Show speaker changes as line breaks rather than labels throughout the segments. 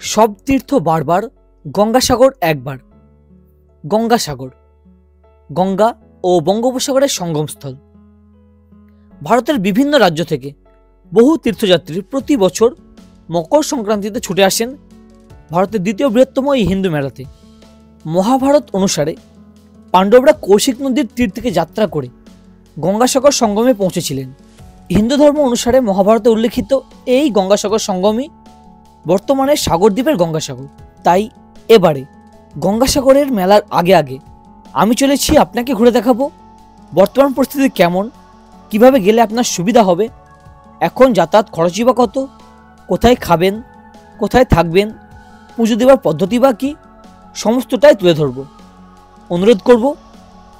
সব তীর্থ বারবার, গঙ্গাসাগর একবার। গঙ্গাসাগর গঙ্গা ও বঙ্গোপসাগরের সঙ্গমস্থল। ভারতের বিভিন্ন রাজ্য থেকে বহু তীর্থযাত্রী প্রতি বছর মকর সংক্রান্তিতে ছুটে আসেন ভারতের দ্বিতীয় বৃহত্তম এই হিন্দু মেলাতে। মহাভারত অনুসারে পাণ্ডবরা কৌশিক নদীর তীর থেকে যাত্রা করে গঙ্গাসাগর সঙ্গমে পৌঁছেছিলেন। হিন্দু ধর্ম অনুসারে মহাভারতে উল্লেখিত এই গঙ্গাসাগর সঙ্গমই বর্তমানে সাগরদ্বীপের গঙ্গাসাগর। তাই এবারে গঙ্গাসাগরের মেলার আগে আগে আমি চলেছি আপনাকে ঘুরে দেখাবো বর্তমান পরিস্থিতি কেমন, কিভাবে গেলে আপনার সুবিধা হবে, এখন যাতায়াত খরচই বা কত, কোথায় খাবেন, কোথায় থাকবেন, পুজো দেওয়ার পদ্ধতি বা কী, সমস্তটাই তুলে ধরব। অনুরোধ করব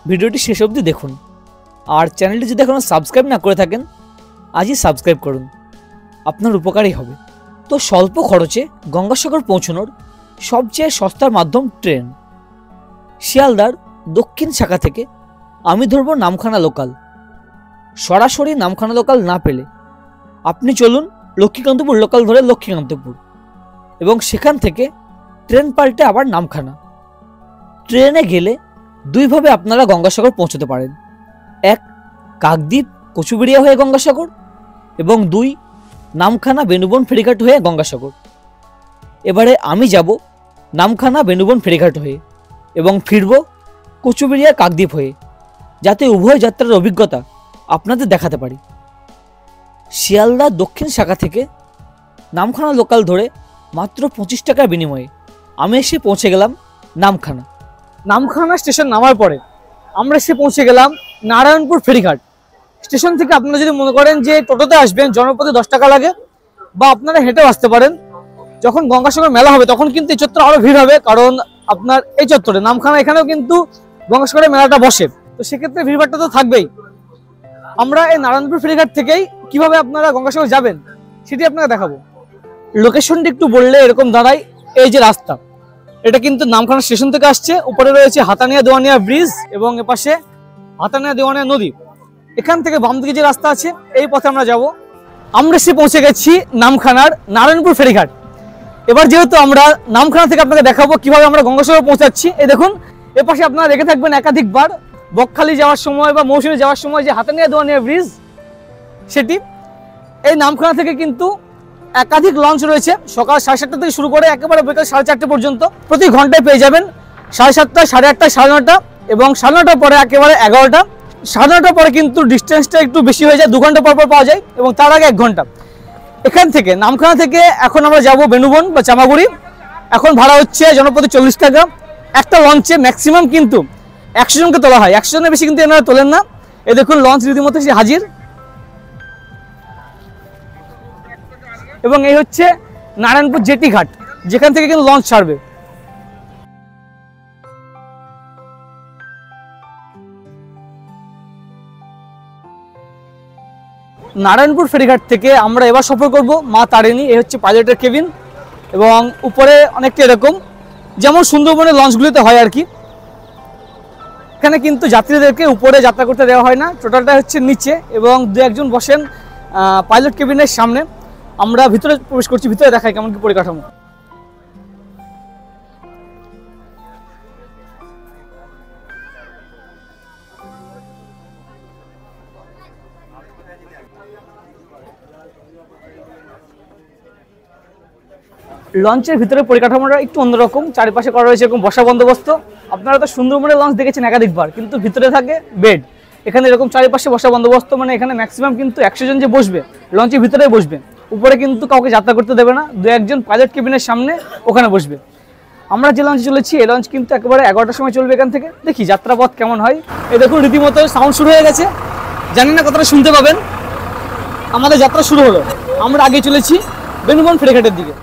ভিডিওটি শেষ অবধি দেখুন। আর চ্যানেলটি যদি এখনও সাবস্ক্রাইব না করে থাকেন আজই সাবস্ক্রাইব করুন, আপনার উপকারই হবে। তো স্বল্প খরচে গঙ্গাসাগর পৌঁছানোর সবচেয়ে সস্তার মাধ্যম ট্রেন। শিয়ালদার দক্ষিণ শাখা থেকে আমি ধরব নামখানা লোকাল। সরাসরি নামখানা লোকাল না পেলে আপনি চলুন লক্ষ্মীকান্তপুর লোকাল ধরে লক্ষ্মীকান্তপুর, এবং সেখান থেকে ট্রেন পাল্টে আবার নামখানা। ট্রেনে গেলে দুইভাবে আপনারা গঙ্গাসাগর পৌঁছতে পারেন, এক কাকদ্বীপ কচুবেড়িয়া হয়ে গঙ্গাসাগর, এবং দুই নামখানা বেনুবন ফেরিঘাট হয়ে গঙ্গাসাগর। এবারে আমি যাব নামখানা বেনুবন ফেরিঘাট হয়ে এবং ফিরব কচুবেড়িয়া কাকদ্বীপ হয়ে, যাতে উভয় যাত্রার অভিজ্ঞতা আপনাদের দেখাতে পারি। শিয়ালদা দক্ষিণ শাখা থেকে নামখানা লোকাল ধরে মাত্র 25 টাকার বিনিময়ে আমি এসে পৌঁছে গেলাম নামখানা।
নামখানা স্টেশন নামার পরে আমরা এসে পৌঁছে গেলাম নারায়ণপুর ফেরিঘাট স্টেশন থেকে। আপনারা যদি মনে করেন যে টোটোতে আসবেন, জনপ্রতি 10 টাকা লাগে, বা আপনারা হেঁটেও আসতে পারেন। যখন গঙ্গাসাগর মেলা হবে তখন কিন্তু এই চত্বরে আরো ভিড় হবে, কারণ আপনার এই চত্বরে নামখানা এখানেও কিন্তু গঙ্গাসাগরের মেলাটা বসে, তো সেক্ষেত্রে ভিড়ভাড়টা তো থাকবেই। আমরা এই নারায়ণপুর ফেরিঘাট থেকেই কিভাবে আপনারা গঙ্গাসাগর যাবেন সেটি আপনাকে দেখাবো। লোকেশনটি একটু বললে এরকম দাঁড়ায়, এই যে রাস্তা, এটা কিন্তু নামখানা স্টেশন থেকে আসছে। উপরে রয়েছে হাতানিয়া দেওয়ানিয়া ব্রিজ এবং এপাশে হাতানিয়া দেওয়ানিয়া নদী। এখান থেকে বাম দিকে যে রাস্তা আছে এই পথে আমরা যাব। আমরা এসে পৌঁছে গেছি নামখানার নারায়ণপুর ফেরিঘাট। এবার যেহেতু আমরা নামখানা থেকে আপনাকে দেখাবো কিভাবে আমরা গঙ্গাসাগর পৌঁছাচ্ছি। এই দেখুন, এপাশে আপনারা দেখে থাকবেন একাধিকবার বকখালি যাওয়ার সময় বা মৌসুমী যাওয়ার সময় যে হাতানিয়া দেওয়ানিয়া ব্রিজ, সেটি এই নামখানা থেকে কিন্তু একাধিক লঞ্চ রয়েছে। সকাল 7:30 থেকে শুরু করে একেবারে বিকাল 4:30 পর্যন্ত প্রতি ঘন্টায় পেয়ে যাবেন 7:30, 8:30, 9:30 এবং 9:30 পরে একেবারে 11টা। 9:30 পরে কিন্তু ডিস্টেন্সটা একটু বেশি হয়ে যায়, 2 ঘন্টা পর পর পাওয়া যায়, এবং তার আগে 1 ঘন্টা। এখান থেকে নামখানা থেকে এখন আমরা যাব বেনুবন বা চামাগুড়ি। এখন ভাড়া হচ্ছে জনপ্রতি 40 টাকা। একটা লঞ্চে ম্যাক্সিমাম কিন্তু 100 জনকে তোলা হয়, 100 জনের বেশি কিন্তু এনারা তোলেন না। এই দেখুন লঞ্চ রীতিমতো সে হাজির। এবং এই হচ্ছে নারায়ণপুর জেটি ঘাট, যেখান থেকে কিন্তু লঞ্চ ছাড়বে। নারায়ণপুর ফেরিঘাট থেকে আমরা এবার সফর করব মা তারিণী। এই হচ্ছে পাইলটের কেবিন, এবং উপরে অনেকটা এরকম যেমন সুন্দরবনের লঞ্চগুলিতে হয় আর কি। এখানে কিন্তু যাত্রীদেরকে উপরে যাত্রা করতে দেওয়া হয় না, টোটালটা হচ্ছে নিচে, এবং 2-1 জন বসেন পাইলট কেবিনের সামনে। আমরা ভিতরে প্রবেশ করছি, ভিতরে দেখাই কেমন কি পরিকাঠামো। লঞ্চের ভিতরে পরিকাঠামোটা একটু অন্যরকম, চারিপাশে করা রয়েছে এরকম বসা বন্দোবস্ত। আপনারা তো সুন্দরবনের লঞ্চ দেখেছেন একাধিকবার, কিন্তু ভিতরে থাকে বেড। এখানে এরকম চারিপাশে বসা বন্দোবস্ত, মানে এখানে ম্যাক্সিমাম কিন্তু 100 জন যে বসবে লঞ্চের ভিতরে বসবে, উপরে কিন্তু কাউকে যাত্রা করতে দেবে না। 2-1 জন পাইলট কেবিনের সামনে ওখানে বসবে। আমরা যে লঞ্চে চলেছি এই লঞ্চ কিন্তু একেবারে 11টার সময় চলবে এখান থেকে। দেখি যাত্রাপথ কেমন হয়। এই দেখুন রীতিমতো সাউন্ড শুরু হয়ে গেছে, জানি না কতটা শুনতে পাবেন। আমাদের যাত্রা শুরু হলো, আমরা আগে চলেছি বেনুবন ফেরিঘাটের দিকে।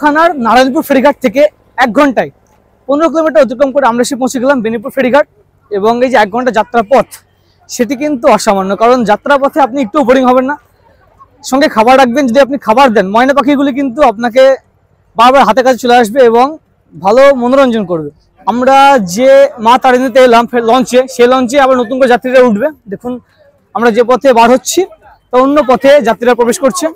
নামখানার নারায়ণপুর ফেরিঘাট থেকে 1 ঘন্টায় 15 কিলোমিটার অতিক্রম করে আমরা এসে পৌঁছে গেলাম বেনিপুর ফেরিঘাট। এবং এই যে 1 ঘন্টা যাত্রার পথ, সেটি কিন্তু অসামান্য, কারণ যাত্রা পথে আপনি একটু বোরিং হবেন না। সঙ্গে খাবার রাখবেন, যদি আপনি খাবার দেন ময়না পাখিগুলি কিন্তু আপনাকে বারবার হাতে কাছে চলে আসবে এবং ভালো মনোরঞ্জন করবে। আমরা যে মা তারিণীতে এলাম লঞ্চে, সেই লঞ্চে আবার নতুন করে যাত্রীরা উঠবে। দেখুন আমরা যে পথে বার হচ্ছি তা অন্য পথে যাত্রীরা প্রবেশ করছে।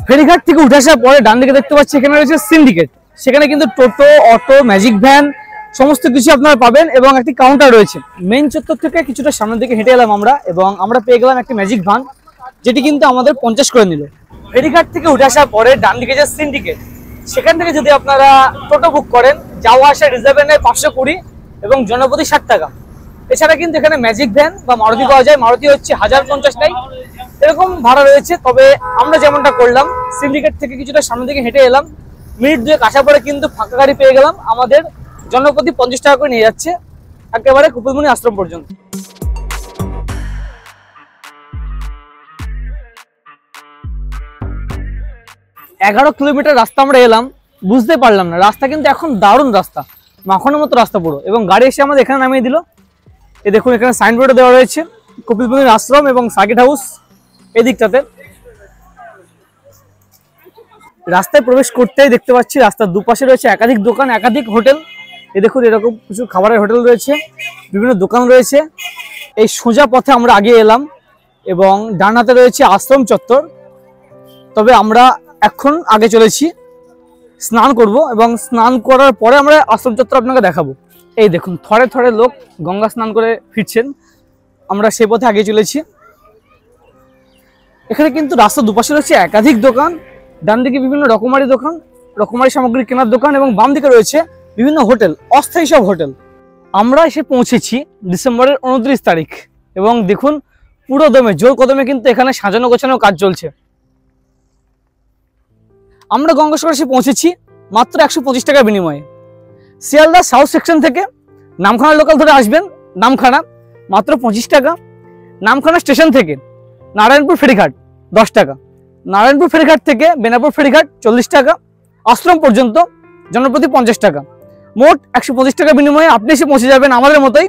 ফেরিঘাট থেকে উঠে আসার পরে ডান দিকে দেখতে পাচ্ছি এখানে রয়েছে সিন্ডিকেট। সেখানে কিন্তু টোটো, অটো, ম্যাজিক ভ্যান সমস্ত কিছু আপনারা পাবেন এবং একটি কাউন্টার রয়েছে। মেইন চত্বর থেকে কিছুটা সামনের দিকে হেঁটে এলাম আমরা এবং আমরা পেয়ে গেলাম একটি ম্যাজিক ভ্যান, যেটি কিন্তু আমাদের 50 করে নিল। ফেরিঘাট থেকে উঠে আসার পরে ডান দিকে যে সিন্ডিকেট, সেখান থেকে যদি আপনারা টোটো বুক করেন, যাওয়া আসা রিজার্ভে নেয় 520 এবং জনপ্রতি 60 টাকা। এছাড়া কিন্তু এখানে ম্যাজিক ভ্যান বা মারুতি পাওয়া যায়, মারুতি হচ্ছে 1050 টাই এরকম ভাড়া রয়েছে। তবে আমরা যেমনটা করলাম, সিন্ডিকেট থেকে কিছুটা সামনের দিকে হেঁটে এলাম, মিনিট 2 আসার পরে কিন্তু ফাঁকা গাড়ি পেয়ে গেলাম। আমাদের জনপ্রতি 50 টাকা করে নিয়ে যাচ্ছে একেবারে কপিলমুনি আশ্রম পর্যন্ত। এগারো কিলোমিটার রাস্তা আমরা এলাম, বুঝতে পারলাম না রাস্তা কিন্তু এখন দারুণ রাস্তা, মাখনের মতো রাস্তা পুরো। এবং গাড়ি এসে আমাদের এখানে নামিয়ে দিল। এই দেখুন এখানে সাইনবোর্ডে দেওয়া রয়েছে কপিলমুনির আশ্রম এবং সার্কিট হাউস এই দিকটাতে। রাস্তায় প্রবেশ করতেই দেখতে পাচ্ছি রাস্তার দুপাশে রয়েছে একাধিক দোকান, একাধিক হোটেল। এই দেখুন এরকম কিছু খাবারের হোটেল রয়েছে, বিভিন্ন দোকান রয়েছে। এই সোজা পথে আমরা আগে এলাম এবং ডান হাতে রয়েছে আশ্রম চত্বর। তবে আমরা এখন আগে চলেছি, স্নান করব এবং স্নান করার পরে আমরা আশ্রম চত্বর আপনাকে দেখাবো। এই দেখুন থরে থরে লোক গঙ্গা স্নান করে ফিরছেন, আমরা সে পথে আগে চলেছি। এখানে কিন্তু রাস্তার দুপাশে রয়েছে একাধিক দোকান, ডান দিকে বিভিন্ন রকমারি দোকান, রকমারি সামগ্রী কেনার দোকান এবং বাম দিকে রয়েছে বিভিন্ন হোটেল, অস্থায়ী সব হোটেল। আমরা এসে পৌঁছেছি ডিসেম্বরের 29 তারিখ এবং দেখুন পুরো দমে জোর কদমে কিন্তু এখানে সাজানো গোছানো কাজ চলছে। আমরা গঙ্গাসাগর এসে পৌঁছেছি মাত্র 125 টাকার বিনিময়ে। শিয়ালদা সাউথ সেকশন থেকে নামখানা লোকাল ধরে আসবেন, নামখানা মাত্র 25 টাকা। নামখানা স্টেশন থেকে নারায়ণপুর ফেরিঘাট 10 টাকা, নারায়ণপুর ফেরিঘাট থেকে বেনাপুর ফেরিঘাট 40 টাকা, আশ্রম পর্যন্ত জনপ্রতি 50 টাকা। মোট 125 টাকা বিনিময়ে আপনি এসে পৌঁছে যাবেন আমাদের মতোই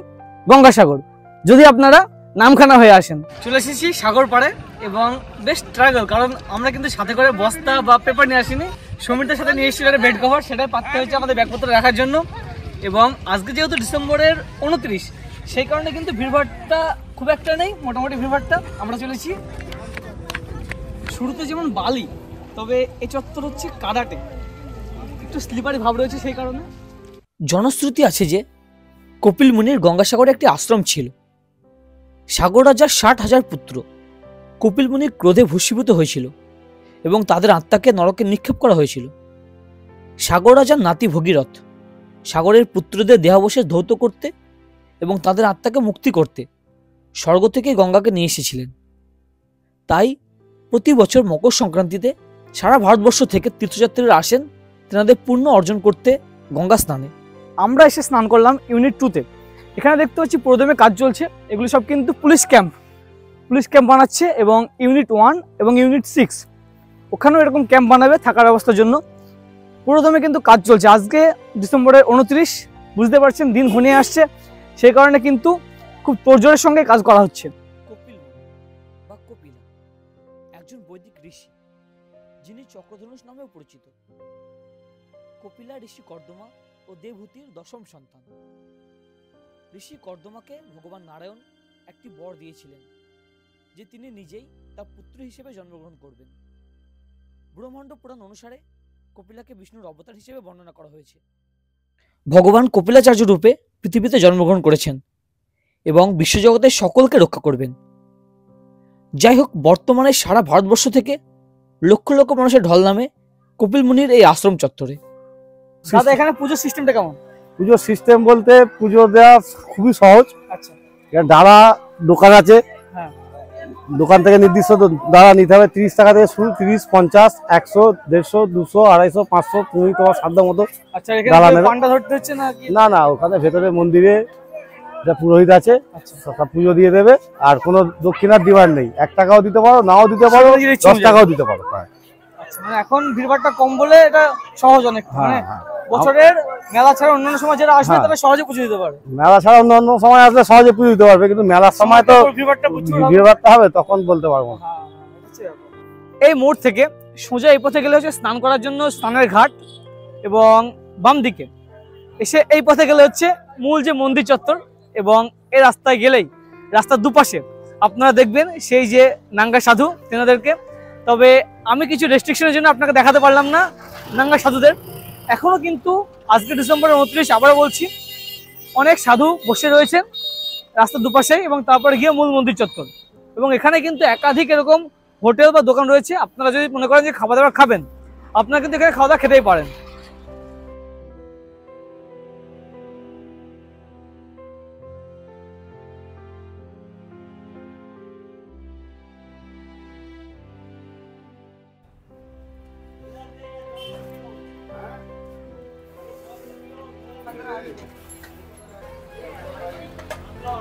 গঙ্গাসাগর, যদি আপনারা নামখানা হয়ে আসেন। চলে এসেছি সাগর পাড়ে এবং বেশ স্ট্রাগল, কারণ আমরা কিন্তু সাথে করে বস্তা বা পেপার নিয়ে আসিনি, সমীরদের সাথে নিয়ে এসেছিল বেড কভার, সেটাই পাততে হয়েছে আমাদের ব্যাগপত্র রাখার জন্য। এবং আজকে যেহেতু ডিসেম্বরের 29, সেই কারণে কিন্তু ভিড়ভাড়টা খুব একটা নেই, মোটামুটি ভিড়ভাড়টা। আমরা চলেছি শুরুতে যেমন বালি, তবে এই চত্বর হচ্ছে কাদাটে, একটু স্লিপারি ভাব রয়েছে সেই কারণে।
জনশ্রুতি আছে যে কপিলমুনির গঙ্গাসাগরে একটি আশ্রম ছিল। সাগর রাজার 60,000 পুত্র কপিলমুনির ক্রোধে ভস্মীভূত হয়েছিল এবং তাদের আত্মাকে নরকে নিক্ষেপ করা হয়েছিল। সাগর রাজার নাতি ভগীরথ সাগরের পুত্রদের দেহাবশেষ ধৌত করতে এবং তাদের আত্মাকে মুক্তি করতে স্বর্গ থেকে গঙ্গাকে নিয়ে এসেছিলেন। তাই প্রতি বছর মকর সংক্রান্তিতে সারা ভারতবর্ষ থেকে তীর্থযাত্রীরা আসেন তেনাদের পুণ্য অর্জন করতে গঙ্গা স্নানে।
আমরা এসে স্নান করলাম ইউনিট 2-তে। এখানে দেখতে পাচ্ছি পুরোদমে কাজ চলছে, এগুলো সব কিন্তু পুলিশ ক্যাম্প বানাচ্ছে। এবং ইউনিট 1 এবং ইউনিট 6 ওখানেও এরকম ক্যাম্প বানাবে থাকার ব্যবস্থার জন্য। পুরোদমে কিন্তু কাজ চলছে। আজকে ডিসেম্বরের 29, বুঝতে পারছেন দিন ঘনিয়ে আসছে, সেই কারণে কিন্তু খুব তোড়জোড়ের সঙ্গে কাজ করা হচ্ছে।
কপিলমুনি বা কপিলা একজন বৈদিক ঋষি, যিনি চক্রধনুষ নামেও পরিচিত। কপিলা ঋষি কর্দমা ও দেবহূতির 10ম সন্তান। ঋষি কর্দমাকে ভগবান নারায়ণ একটি বর দিয়েছিলেন যে তিনি নিজেই তার পুত্র হিসেবে জন্মগ্রহণ করবেন। ব্রহ্মাণ্ড পুরাণ অনুসারে কপিলাকে বিষ্ণুর অবতার হিসেবে বর্ণনা করা হয়েছে। ভগবান কপিলাচার্য রূপে পৃথিবীতে জন্মগ্রহণ করেছেন এবং বিশ্বজগতের সকলকে রক্ষা করবেন। যাই হোক, বর্তমানে সারা ভারতবর্ষ থেকে লক্ষ লক্ষ মানুষের ঢল নামে কপিলমুনির এই আশ্রম চত্বরে।
দাদা এখানে পুজোর সিস্টেমটা কেমন?
পুজোর সিস্টেম বলতে পুজো দেওয়া খুবই সহজ।
আচ্ছা,
এখানে দাঁড়া দোকান আছে,
হ্যাঁ,
দোকান থেকে নির্দিষ্ট দাঁড়া নিতে হবে। 30 টাকা থেকে শুরু, 30, 50, 100, 150, 200, 250, 500, তুমি তোমার সাধ্য মতো।
আচ্ছা, এখানে পান্ডা ধরতে হচ্ছে না কি?
না, ওখানে ভেতরে মন্দিরে যা পুরোহিত আছে
আচ্ছা।
সব পুজো দিয়ে দেবে, আর কোনো দক্ষিণার ডিমান্ড নেই। 1 টাকাও দিতে পারো, নাও দিতে পারো, 10 টাকাও দিতে পারো। হ্যাঁ
আচ্ছা, মানে এখন ভিড়ভাড়টা কম বলে এটা সহজ অনেক। মানে
হ্যাঁ।
বছরের মেলা ছাড়া অন্যান্য সময় যারা আসবে তারা সহজে পুজো দিতে পারে।
মেলা ছাড়া অন্য সময় আসলে সহজে পুজো দিতে পারবে, কিন্তু মেলার সময় তো
ভিড়ভাড়টা প্রচুর হবে।
ভিড়ভাড়টা হবে, তখন বলতে পারবো না।
এই মোড় থেকে সোজা এই পথে গেলে হচ্ছে স্নান করার জন্য স্নানের ঘাট, এবং বাম দিকে এসে এই পথে গেলে হচ্ছে মূল যে মন্দির চত্বর, এবং এই রাস্তায় গেলেই রাস্তার দুপাশে আপনারা দেখবেন সেই যে নাঙ্গা সাধু তেনাদেরকে। তবে আমি কিছু রেস্ট্রিকশনের জন্য আপনাকে দেখাতে পারলাম না নাঙ্গা সাধুদের। এখনো কিন্তু আজকে ডিসেম্বরের 29, আবারও বলছি, অনেক সাধু বসে রয়েছে রাস্তার দুপাশে, এবং তারপরে গিয়ে মূল মন্দির চত্বর। এবং এখানে কিন্তু একাধিক এরকম হোটেল বা দোকান রয়েছে। আপনারা যদি মনে করেন যে খাবার দাবার খাবেন, আপনারা কিন্তু এখানে খাওয়া দাওয়া খেতেই পারেন।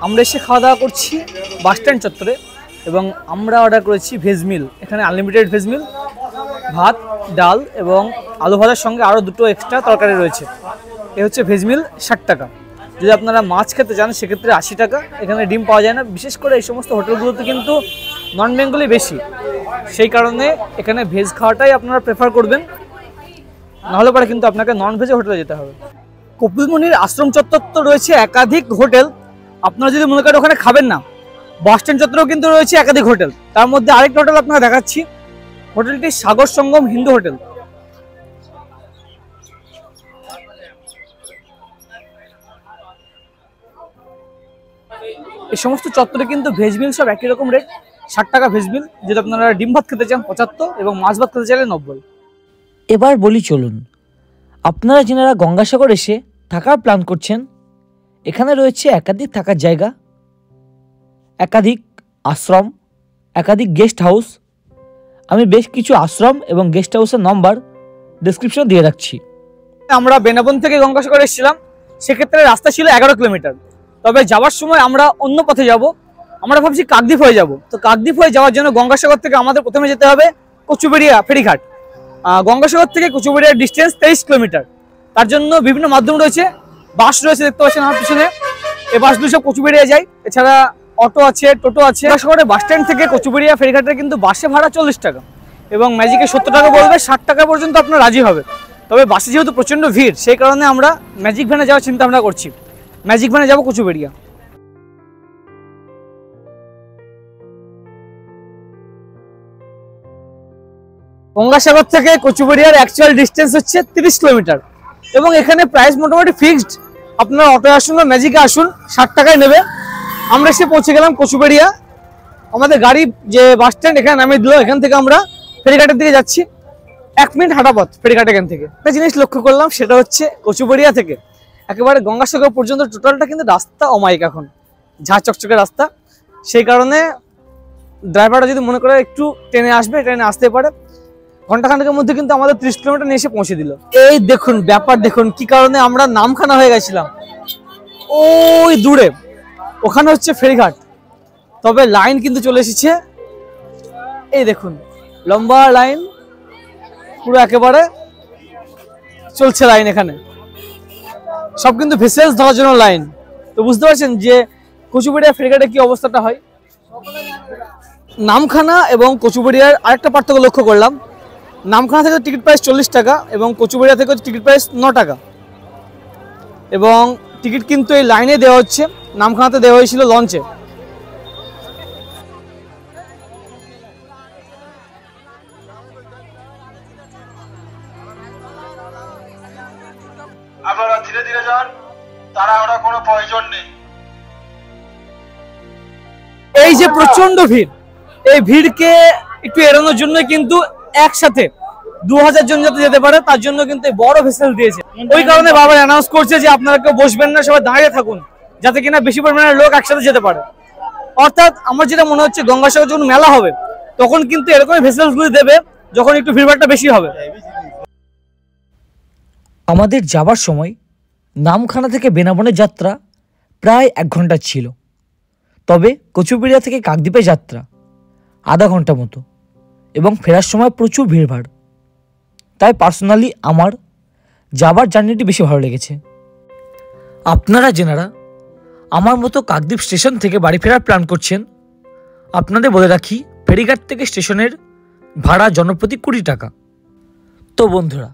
আমরা এসে খাওয়া দাওয়া করছি বাস স্ট্যান্ড চত্বরে, এবং আমরা অর্ডার করেছি ভেজ মিল। এখানে আনলিমিটেড ভেজ মিল, ভাত, ডাল এবং আলু ভাজার সঙ্গে আরও 2টো এক্সট্রা তরকারি রয়েছে। এ হচ্ছে ভেজ মিল 60 টাকা। যদি আপনারা মাছ খেতে চান সেক্ষেত্রে 80 টাকা। এখানে ডিম পাওয়া যায় না, বিশেষ করে এই সমস্ত হোটেলগুলোতে কিন্তু নন বেঙ্গলি বেশি, সেই কারণে এখানে ভেজ খাওয়াটাই আপনারা প্রেফার করবেন, নাহলে পরে কিন্তু আপনাকে নন ভেজে হোটেলে যেতে হবে। কপিল মুনির আশ্রম চত্বর তো রয়েছে একাধিক হোটেল। আপনারা যদি মনে করেন ওখানে খাবেন না, বাস স্ট্যান্ড চত্বরেও কিন্তু রয়েছে একাধিক হোটেল। তার মধ্যে আরেকটা হোটেল আপনারা দেখাচ্ছি, হোটেলটি সাগর সঙ্গম হিন্দু হোটেল। এই সমস্ত চত্বরে কিন্তু ভেজ মিল সব একই রকম রেট, 60 টাকা ভেজ মিল। যদি আপনারা ডিম ভাত খেতে চান 75, এবং মাছ ভাত খেতে চাইলে 90।
এবার বলি চলুন, আপনারা যারা গঙ্গাসাগর এসে থাকার প্ল্যান করছেন, এখানে রয়েছে একাধিক থাকার জায়গা, একাধিক আশ্রম, একাধিক গেস্ট হাউস। আমি বেশ কিছু আশ্রম এবং গেস্ট হাউসের নম্বর ডেসক্রিপশন দিয়ে রাখছি।
আমরা বেনাবন থেকে গঙ্গাসাগর এসেছিলাম, সেক্ষেত্রে রাস্তা ছিল 11 কিলোমিটার। তবে যাওয়ার সময় আমরা অন্য পথে যাব, আমরা ভাবছি কাকদ্বীপ হয়ে যাব। তো কাকদ্বীপ হয়ে যাওয়ার জন্য গঙ্গাসাগর থেকে আমাদের প্রথমে যেতে হবে কচুবেড়িয়া ফেরিঘাট। গঙ্গাসাগর থেকে কচুবেড়িয়ার ডিস্টেন্স 23 কিলোমিটার। তার জন্য বিভিন্ন মাধ্যম রয়েছে, বাস রয়েছে, দেখতে পাচ্ছেন আমার পিছনে। এই বাসগুলো সব কচুবেড়িয়া যায়, এছাড়া অটো আছে, টোটো আছে। গঙ্গাসাগরের বাস স্ট্যান্ড থেকে কচুবেড়িয়া ফেরিঘাটের কিন্তু বাসে ভাড়া 40 টাকা, এবং ম্যাজিকে 70 টাকা বলবে, 60 টাকা পর্যন্ত আপনার রাজি হবে। তবে বাসে যেহেতু প্রচণ্ড ভিড়, সেই কারণে আমরা ম্যাজিক ভ্যানে যাওয়ার চিন্তা ভাবনা করছি। ম্যাজিক ভ্যানে যাবো কচুবেড়িয়া। গঙ্গাসাগর থেকে কচুবেড়িয়ার অ্যাকচুয়াল ডিস্টেন্স হচ্ছে 30 কিলোমিটার, এবং এখানে প্রাইস মোটামুটি ফিক্সড। আপনারা অটো আসুন বা ম্যাজিকে আসুন, 60 টাকায় নেবে। আমরা এসে পৌঁছে গেলাম কচুবেড়িয়া। আমাদের গাড়ি যে বাস স্ট্যান্ড এখানে নামিয়ে দিল, এখান থেকে আমরা ফেরিঘাটের দিকে যাচ্ছি। 1 মিনিট হাঁটা পথ ফেরিঘাট এখান থেকে। একটা জিনিস লক্ষ্য করলাম, সেটা হচ্ছে কচুবেড়িয়া থেকে একেবারে গঙ্গাসাগর পর্যন্ত টোটালটা কিন্তু রাস্তা অমায়িক, এখন ঝাঁ চকচকে রাস্তা। সেই কারণে ড্রাইভাররা যদি মনে করে একটু ট্রেনে আসবে, ট্রেনে আসতে পারে। ঘন্টাখানেকের মধ্যে কিন্তু আমাদের 30 কিলোমিটার নিয়ে এসে পৌঁছে দিল। এই দেখুন ব্যাপার, দেখুন কি কারণে আমরা নামখানা হয়ে গেছিলাম। ওই দূরে ওখানে হচ্ছে ফেরিঘাট, তবে লাইন কিন্তু চলে এসেছে। এই দেখুন লম্বা লাইন, পুরো একেবারে চলছে লাইন। এখানে সব কিন্তু ভেসেলস ধরার জন্য লাইন। তো বুঝতে পারছেন যে কচুবেড়িয়া ফেরিঘাটে কি অবস্থাটা হয়। নামখানা এবং কচুবেড়িয়ার আরেকটা পার্থক্য লক্ষ্য করলাম, নামখানা থেকে টিকিট প্রাইস 40 টাকা, এবং কচুবেড়িয়া থেকে টিকিট প্রাইস 9 টাকা। এবং টিকিট কিন্তু এই লাইনে দেওয়া হচ্ছে, নামখানাতে দেওয়া হয়েছিল লঞ্চে।
আপনারা ধীরে ধীরে যান, তাড়াহুড়া কোনো প্রয়োজন নেই।
এই যে প্রচন্ড ভিড়, এই ভিড়কে একটু এড়ানোর জন্য কিন্তু একসাথে 2000 জন যাতে যেতে পারে, তার জন্য কিন্তু বড় ভেসেল দিয়েছে। ওই কারণে বারবার অ্যানাউন্স করছে যে আপনারা কেউ বসবেন না, সবাই দাঁড়িয়ে থাকুন, যাতে কিনা বেশি পরিমাণে লোক একসাথে যেতে পারে। অর্থাৎ আমার যেটা মনে হচ্ছে, গঙ্গাসাগর যখন মেলা হবে তখন কিন্তু এরকমই ভেসেলসগুলি দেবে, যখন একটু ভিড়ভাড়টা বেশি হবে।
আমাদের যাবার সময় নামখানা থেকে বেনাবনের যাত্রা প্রায় 1 ঘন্টা ছিল। তবে কচুবেড়িয়া থেকে কাকদ্বীপের যাত্রা আধা ঘন্টা মতো এবং ফেরার সময় প্রচুর ভিড়ভাড়। তাই পার্সোনালি আমার যাবার জার্নিটি বেশি ভালো লেগেছে। আপনারা যেনারা আমার মতো কাকদ্বীপ স্টেশন থেকে বাড়ি ফেরার প্ল্যান করছেন, আপনাদের বলে রাখি ফেরিঘাট থেকে স্টেশনের ভাড়া জনপ্রতি 20 টাকা। তো বন্ধুরা,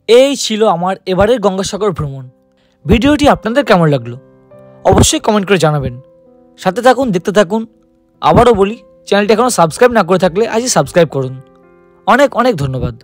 এই ছিল আমার এবারের গঙ্গাসাগর ভ্রমণ। ভিডিওটি আপনাদের কেমন লাগলো অবশ্যই কমেন্ট করে জানাবেন। সাথে থাকুন, দেখতে থাকুন। আবারও বলি, চ্যানেলটি এখনও সাবস্ক্রাইব না করে থাকলে আজই সাবস্ক্রাইব করুন। অনেক অনেক ধন্যবাদ।